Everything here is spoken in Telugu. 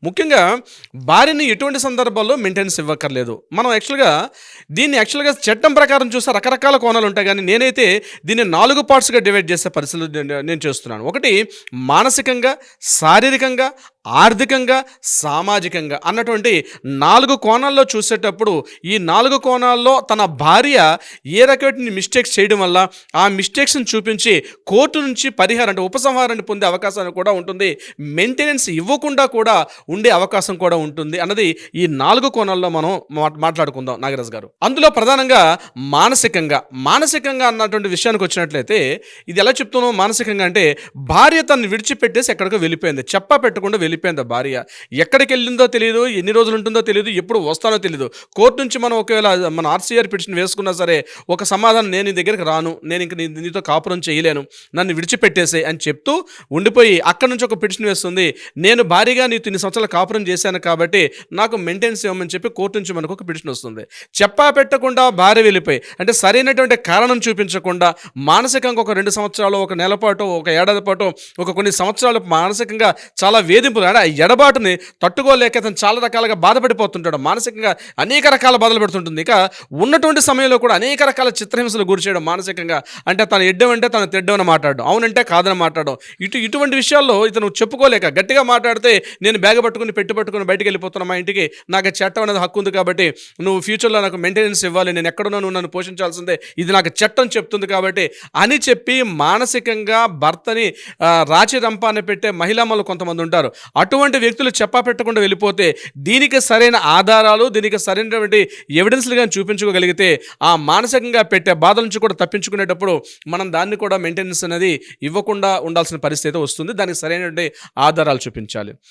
ముఖ్యంగా భార్యని ఎటువంటి సందర్భాల్లో మెయింటెనెన్స్ ఇవ్వక్కర్లేదు. మనం దీన్ని యాక్చువల్‌గా చట్టం ప్రకారం చూస్తే రకరకాల కోణాలుంటాయి గానీ, నేనైతే దీన్ని 4 పార్ట్స్‌గా డివైడ్ చేసే పరిస్థితులు నేను చేస్తున్నాను. ఒకటి మానసికంగా, శారీరకంగా, ఆర్థికంగా, సామాజికంగా అన్నటువంటి 4 కోణాల్లో చూసేటప్పుడు, ఈ 4 కోణాల్లో తన భార్య ఏ రకమైన మిస్టేక్స్ చేయడం వల్ల, ఆ మిస్టేక్స్‌ని చూపించి కోర్టు నుంచి పరిహారం అంటే ఉపసంహారాన్ని పొందే అవకాశం కూడా ఉంటుంది. మెయింటెనెన్స్ ఇవ్వకుండా కూడా ఉండే అవకాశం కూడా ఉంటుంది అన్నది ఈ 4 కోణాల్లో మనం మాట్లాడుకుందాం నాగరాజు గారు. అందులో ప్రధానంగా మానసికంగా అన్నటువంటి విషయానికి వచ్చినట్లయితే ఇది ఎలా చెప్తున్నాం మానసికంగా అంటే భార్య తనని విడిచిపెట్టేసి ఎక్కడికో వెళ్ళిపోయింది. చెప్పా పెట్టకుండా వెళ్ళిపోయింది ఆ భార్య. ఎక్కడికి వెళ్ళిందో తెలియదు, ఎన్ని రోజులు ఉంటుందో తెలియదు, ఎప్పుడు వస్తానో తెలీదు. కోర్టు నుంచి మనం ఒకవేళ మన ఆర్సీఆర్ పిటిషన్ వేసుకున్నా సరే ఒక సమాధానం నేను నీ దగ్గరికి రాను, నేను ఇంక నీతో కాపురం చేయలేను, నన్ను విడిచిపెట్టేసే అని చెప్తూ ఉండిపోయి అక్కడి నుంచి ఒక పిటిషన్ వేస్తుంది. నేను భారీగా నీతో ఇన్ని సంవత్సరాలు కాపురం చేశాను కాబట్టి నాకు మెయింటెనెన్స్ ఇవ్వమని చెప్పి కోర్టు నుంచి మనకు ఒక పిటిషన్ వస్తుంది. చెప్పా పెట్టకుండా భార్య వెళ్ళిపోయి అంటే సరైనటువంటి కారణం చూపించకుండా మానసికంగా ఒక 2 సంవత్సరాలు, ఒక నెల పాటు, ఒక ఏడాది పాటు, ఒక కొన్ని సంవత్సరాలు మానసికంగా చాలా వేధింపులు అంటే ఆ ఎడబాటుని తట్టుకోలేక అతను చాలా రకాలుగా బాధపడిపోతుంటాడు. మానసికంగా అనేక రకాల బాధలు పెడుతుంటుంది. ఇక ఉన్నటువంటి సమయంలో కూడా అనేక రకాల చిత్రహింసలు గురి చేయడం మానసికంగా. అంటే తను ఎడ్డమంటే తను తెడ్డమని మాట్లాడడం, అవునంటే కాదని మాట్లాడడం. ఇటువంటి విషయాల్లో ఇతను చెప్పుకోలేక గట్టిగా మాట్లాడితే నేను బ్యాగ్ పట్టుకుని పట్టుకుని బయటికి వెళ్ళిపోతున్నా మా ఇంటికి, నాకు చట్టం అనేది హక్కు ఉంది కాబట్టి నువ్వు ఫ్యూచర్లో నాకు మెయింటెనెన్స్ ఇవ్వాలి, నేను ఎక్కడున్నా నువ్వు నన్ను పోషించాల్సిందే, ఇది నాకు చట్టం చెప్తుంది కాబట్టి అని చెప్పి మానసికంగా భర్తని రాచి రంపాన్ని పెట్టే మహిళామలు కొంతమంది ఉంటారు. అటువంటి వ్యక్తులు చెప్పా పెట్టకుండా వెళ్ళిపోతే దీనికి సరైన ఆధారాలు, దీనికి సరైనటువంటి ఎవిడెన్స్లు కానీ చూపించుకోగలిగితే ఆ మానసికంగా పెట్టే బాధల నుంచి కూడా తప్పించుకునేటప్పుడు మనం దాన్ని కూడా మెయింటెనెన్స్ అనేది ఇవ్వకుండా ఉండాల్సిన పరిస్థితి వస్తుంది. దానికి సరైనటువంటి ఆధారాలు చూపించాలి.